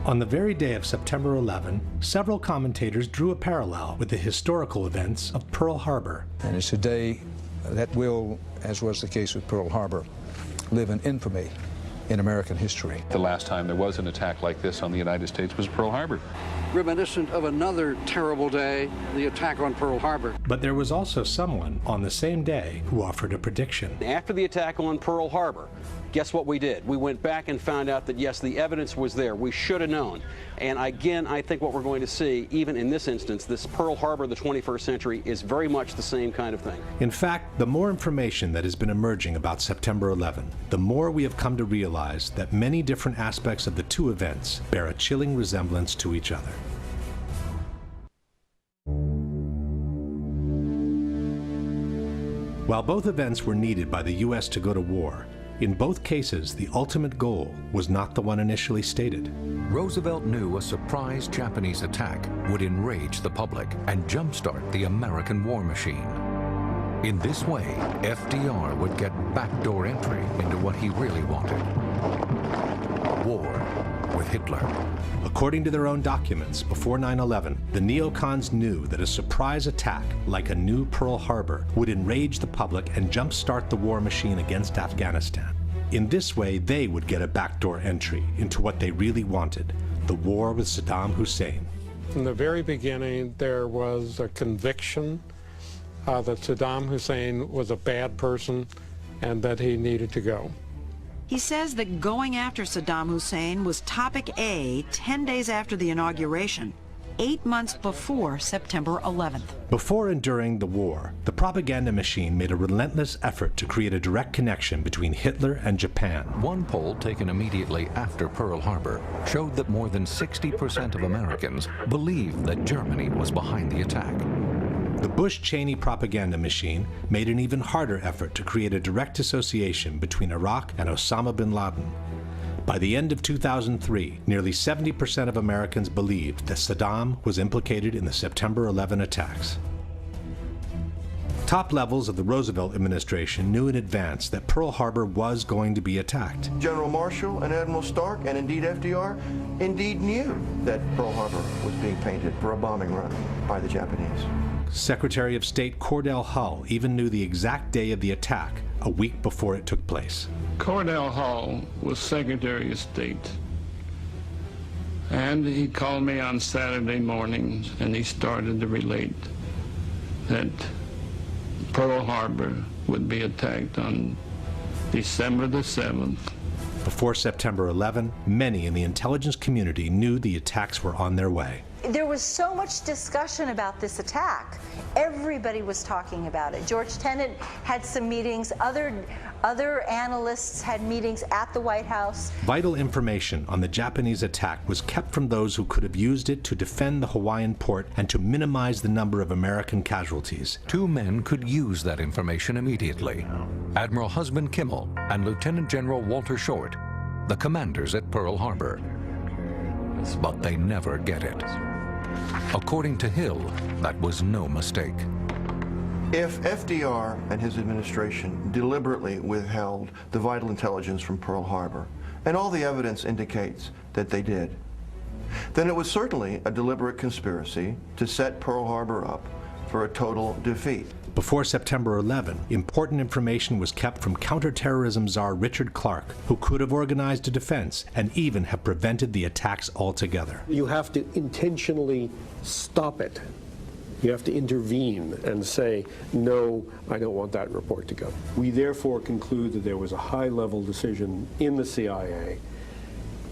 On the very day of September 11, several commentators drew a parallel with the historical events of Pearl Harbor. And it's a day that will, as was the case with Pearl Harbor, live in infamy in American history. The last time there was an attack like this on the United States was Pearl Harbor. Reminiscent of another terrible day, the attack on Pearl Harbor. But there was also someone on the same day who offered a prediction. After the attack on Pearl Harbor, guess what we did? We went back and found out that, yes, the evidence was there. We should have known. And again, I think what we're going to see, even in this instance, this Pearl Harbor of the 21st century is very much the same kind of thing. In fact, the more information that has been emerging about September 11, the more we have come to realize that many different aspects of the two events bear a chilling resemblance to each other. While both events were needed by the U.S. to go to war, in both cases, the ultimate goal was not the one initially stated. Roosevelt knew a surprise Japanese attack would enrage the public and jumpstart the American war machine. In this way, FDR would get backdoor entry into what he really wanted: war with Hitler. According to their own documents, before 9/11, the neocons knew that a surprise attack, like a new Pearl Harbor, would enrage the public and jumpstart the war machine against Afghanistan. In this way, they would get a backdoor entry into what they really wanted: the war with Saddam Hussein. From the very beginning, there was a conviction that Saddam Hussein was a bad person and that he needed to go. He says that going after Saddam Hussein was topic A 10 days after the inauguration, 8 months before September 11th. Before and during the war, the propaganda machine made a relentless effort to create a direct connection between Hitler and Japan. One poll taken immediately after Pearl Harbor showed that more than 60% of Americans believed that Germany was behind the attack. The Bush-Cheney propaganda machine made an even harder effort to create a direct association between Iraq and Osama bin Laden. By the end of 2003, nearly 70% of Americans believed that Saddam was implicated in the September 11 attacks. Top levels of the Roosevelt administration knew in advance that Pearl Harbor was going to be attacked. General Marshall and Admiral Stark, and indeed FDR, indeed knew that Pearl Harbor was being painted for a bombing run by the Japanese. Secretary of State Cordell Hull even knew the exact day of the attack, a week before it took place. Cordell Hull was Secretary of State, and he called me on Saturday morning and he started to relate that Pearl Harbor would be attacked on December the 7th. Before September 11, many in the intelligence community knew the attacks were on their way. There was so much discussion about this attack. Everybody was talking about it. George Tenet had some meetings. Other analysts had meetings at the White House. Vital information on the Japanese attack was kept from those who could have used it to defend the Hawaiian port and to minimize the number of American casualties. Two men could use that information immediately: Admiral Husband Kimmel and Lieutenant General Walter Short, the commanders at Pearl Harbor. But they never get it. According to Hill, that was no mistake. If FDR and his administration deliberately withheld the vital intelligence from Pearl Harbor, and all the evidence indicates that they did, then it was certainly a deliberate conspiracy to set Pearl Harbor up for a total defeat. Before September 11, important information was kept from counterterrorism czar Richard Clark, who could have organized a defense and even have prevented the attacks altogether. You have to intentionally stop it. You have to intervene and say, no, I don't want that report to go. We therefore conclude that there was a high-level decision in the CIA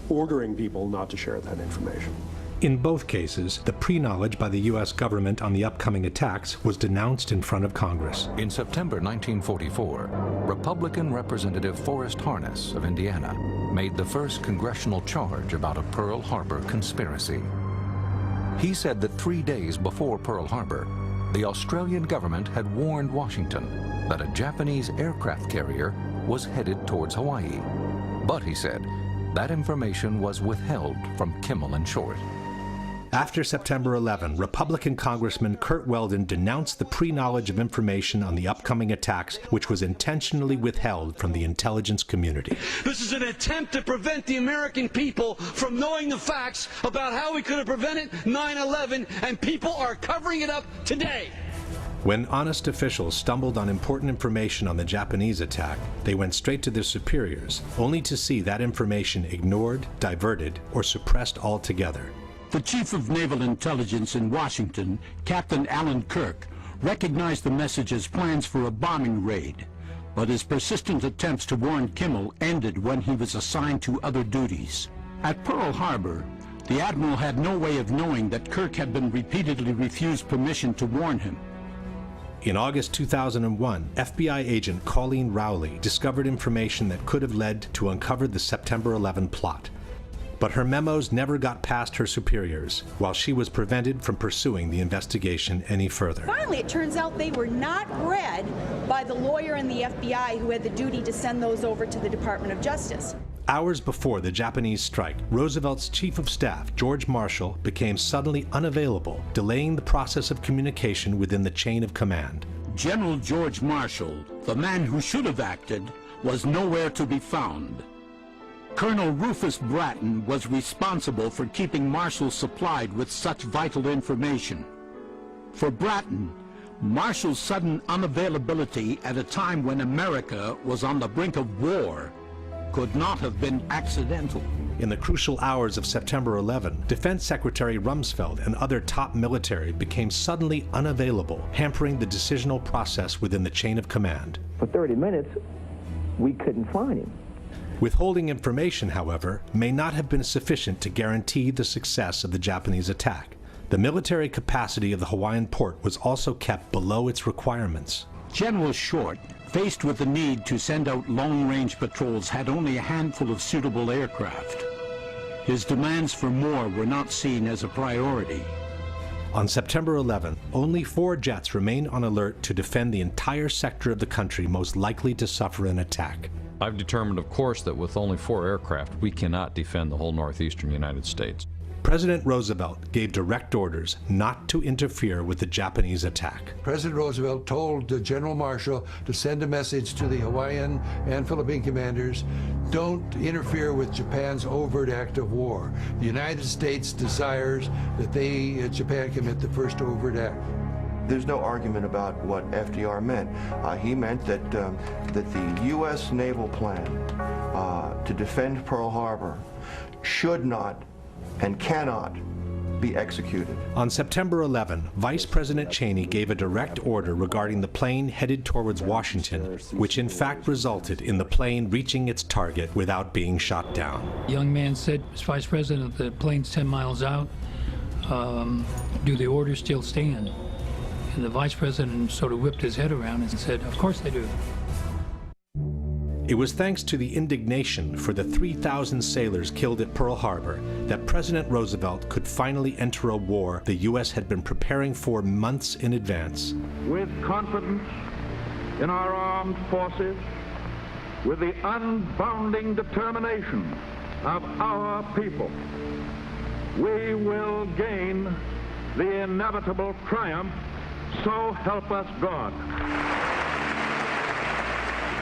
ordering people not to share that information. In both cases, the pre-knowledge by the U.S. government on the upcoming attacks was denounced in front of Congress. In September 1944, Republican Representative Forrest Harness of Indiana made the first congressional charge about a Pearl Harbor conspiracy. He said that 3 days before Pearl Harbor, the Australian government had warned Washington that a Japanese aircraft carrier was headed towards Hawaii. But, he said, that information was withheld from Kimmel and Short. After September 11, Republican Congressman Curt Weldon denounced the pre-knowledge of information on the upcoming attacks, which was intentionally withheld from the intelligence community. This is an attempt to prevent the American people from knowing the facts about how we could have prevented 9/11, and people are covering it up today. When honest officials stumbled on important information on the Japanese attack, they went straight to their superiors, only to see that information ignored, diverted, or suppressed altogether. The Chief of Naval Intelligence in Washington, Captain Alan Kirk, recognized the message as plans for a bombing raid, but his persistent attempts to warn Kimmel ended when he was assigned to other duties. At Pearl Harbor, the Admiral had no way of knowing that Kirk had been repeatedly refused permission to warn him. In August 2001, FBI agent Colleen Rowley discovered information that could have led to uncover the September 11 plot. But her memos never got past her superiors, while she was prevented from pursuing the investigation any further. Finally, it turns out they were not read by the lawyer in the FBI who had the duty to send those over to the Department of Justice. Hours before the Japanese strike, Roosevelt's Chief of Staff, George Marshall, became suddenly unavailable, delaying the process of communication within the chain of command. General George Marshall, the man who should have acted, was nowhere to be found. Colonel Rufus Bratton was responsible for keeping Marshall supplied with such vital information. For Bratton, Marshall's sudden unavailability at a time when America was on the brink of war could not have been accidental. In the crucial hours of September 11, Defense Secretary Rumsfeld and other top military became suddenly unavailable, hampering the decisional process within the chain of command. For 30 minutes, we couldn't find him. Withholding information, however, may not have been sufficient to guarantee the success of the Japanese attack. The military capacity of the Hawaiian port was also kept below its requirements. General Short, faced with the need to send out long-range patrols, had only a handful of suitable aircraft. His demands for more were not seen as a priority. On September 11, only 4 jets remained on alert to defend the entire sector of the country most likely to suffer an attack. I've determined, of course, that with only 4 aircraft, we cannot defend the whole northeastern United States. President Roosevelt gave direct orders not to interfere with the Japanese attack. President Roosevelt told General Marshall to send a message to the Hawaiian and Philippine commanders, don't interfere with Japan's overt act of war. The United States desires that Japan commit the first overt act. There's no argument about what FDR meant. He meant that the U.S. naval plan to defend Pearl Harbor should not and cannot be executed. On September 11, Vice President Cheney gave a direct order regarding the plane headed towards Washington, which in fact resulted in the plane reaching its target without being shot down. The young man said, Vice President, the plane's 10 miles out. Do the orders still stand? And the Vice President sort of whipped his head around and said, of course they do. It was thanks to the indignation for the 3,000 sailors killed at Pearl Harbor that President Roosevelt could finally enter a war the U.S. had been preparing for months in advance. With confidence in our armed forces, with the unbounding determination of our people, we will gain the inevitable triumph, so help us God.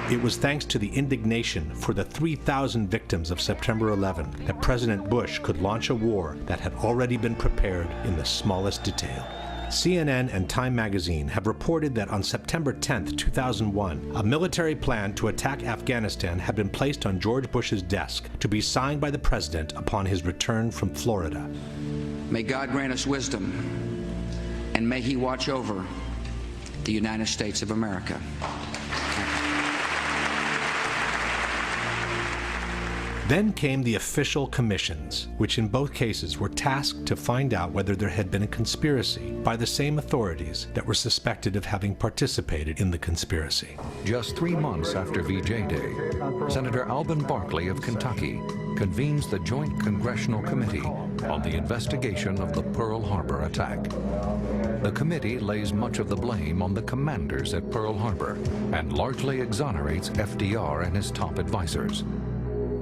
It was thanks to the indignation for the 3,000 victims of September 11 that President Bush could launch a war that had already been prepared in the smallest detail. CNN and Time magazine have reported that on September 10, 2001, a military plan to attack Afghanistan had been placed on George Bush's desk to be signed by the president upon his return from Florida. May God grant us wisdom, and may He watch over the United States of America. Then came the official commissions, which in both cases were tasked to find out whether there had been a conspiracy by the same authorities that were suspected of having participated in the conspiracy. Just 3 months after VJ Day, Senator Alben Barkley of Kentucky convenes the Joint Congressional Committee on the investigation of the Pearl Harbor attack. The committee lays much of the blame on the commanders at Pearl Harbor and largely exonerates FDR and his top advisors.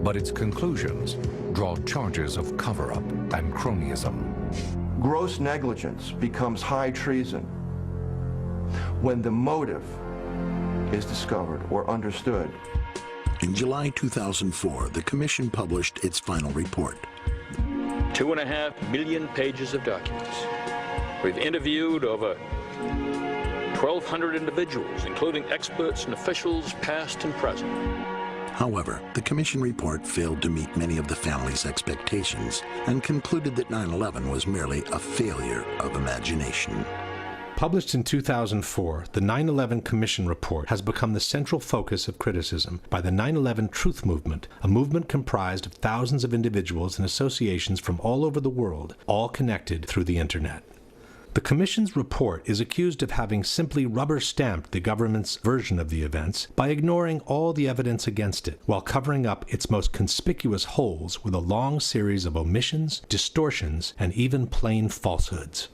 But its conclusions draw charges of cover-up and cronyism. gross negligence becomes high treason when the motive is discovered or understood. In July 2004, the Commission published its final report. 2.5 million pages of documents. We've interviewed over 1,200 individuals, including experts and officials past and present. However, the Commission report failed to meet many of the family's expectations and concluded that 9/11 was merely a failure of imagination. Published in 2004, the 9/11 Commission report has become the central focus of criticism by the 9/11 Truth Movement, a movement comprised of thousands of individuals and associations from all over the world, all connected through the Internet. The Commission's report is accused of having simply rubber-stamped the government's version of the events by ignoring all the evidence against it, while covering up its most conspicuous holes with a long series of omissions, distortions, and even plain falsehoods.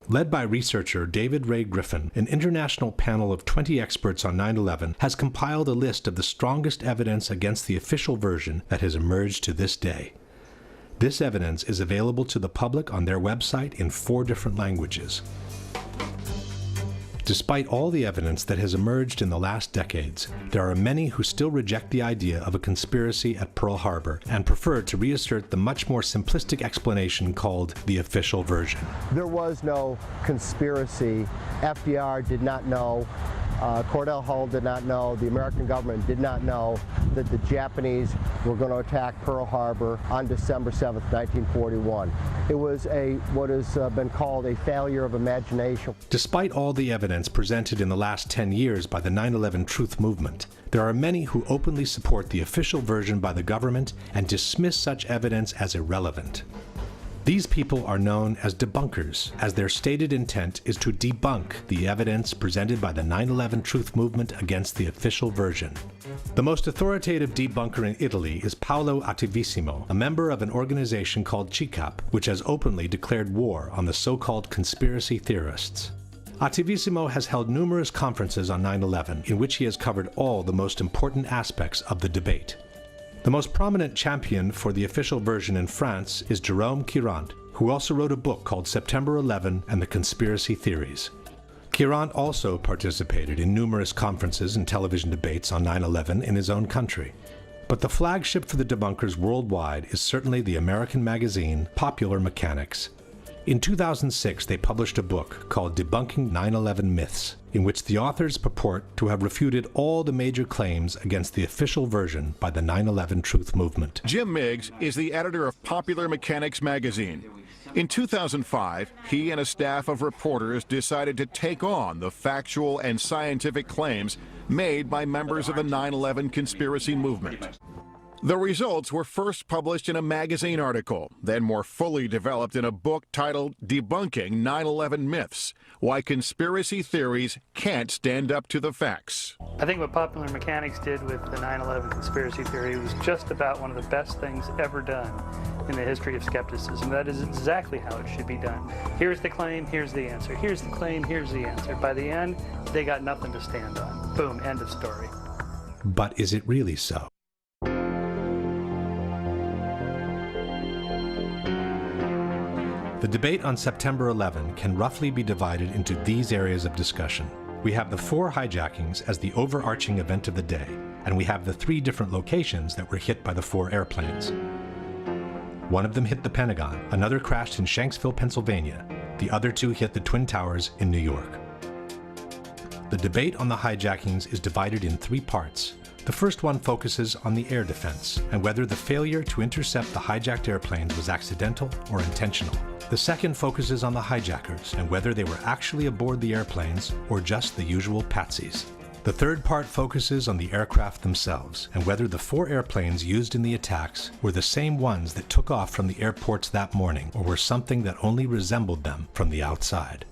Led by researcher David Ray Griffin, an international panel of 20 experts on 9/11 has compiled a list of the strongest evidence against the official version that has emerged to this day. This evidence is available to the public on their website in 4 different languages. Despite all the evidence that has emerged in the last decades, there are many who still reject the idea of a conspiracy at Pearl Harbor and prefer to reassert the much more simplistic explanation called the official version. There was no conspiracy. FDR did not know. Cordell Hull did not know. The American government did not know that the Japanese were going to attack Pearl Harbor on December 7th, 1941. It was what has been called a failure of imagination. Despite all the evidence presented in the last 10 years by the 9/11 Truth Movement, there are many who openly support the official version by the government and dismiss such evidence as irrelevant. These people are known as debunkers, as their stated intent is to debunk the evidence presented by the 9/11 Truth Movement against the official version. The most authoritative debunker in Italy is Paolo Attivissimo, a member of an organization called CICAP, which has openly declared war on the so-called conspiracy theorists. Attivissimo has held numerous conferences on 9/11 in which he has covered all the most important aspects of the debate. The most prominent champion for the official version in France is Jérôme Quirant, who also wrote a book called September 11 and the Conspiracy Theories. Quirant also participated in numerous conferences and television debates on 9/11 in his own country. But the flagship for the debunkers worldwide is certainly the American magazine Popular Mechanics. In 2006, they published a book called Debunking 9/11 Myths, in which the authors purport to have refuted all the major claims against the official version by the 9/11 Truth Movement. Jim Miggs is the editor of Popular Mechanics magazine. In 2005, he and a staff of reporters decided to take on the factual and scientific claims made by members of the 9/11 conspiracy movement. The results were first published in a magazine article, then more fully developed in a book titled Debunking 9/11 Myths: Why Conspiracy Theories Can't Stand Up to the Facts. I think what Popular Mechanics did with the 9/11 conspiracy theory was just about one of the best things ever done in the history of skepticism. That is exactly how it should be done. Here's the claim, here's the answer. Here's the claim, here's the answer. By the end, they got nothing to stand on. Boom, end of story. But is it really so? The debate on September 11 can roughly be divided into these areas of discussion. We have the 4 hijackings as the overarching event of the day, and we have the 3 different locations that were hit by the 4 airplanes. One of them hit the Pentagon, another crashed in Shanksville, Pennsylvania, the other 2 hit the Twin Towers in New York. The debate on the hijackings is divided in 3 parts. The first one focuses on the air defense and whether the failure to intercept the hijacked airplanes was accidental or intentional. The second focuses on the hijackers and whether they were actually aboard the airplanes or just the usual patsies. The third part focuses on the aircraft themselves and whether the 4 airplanes used in the attacks were the same ones that took off from the airports that morning or were something that only resembled them from the outside.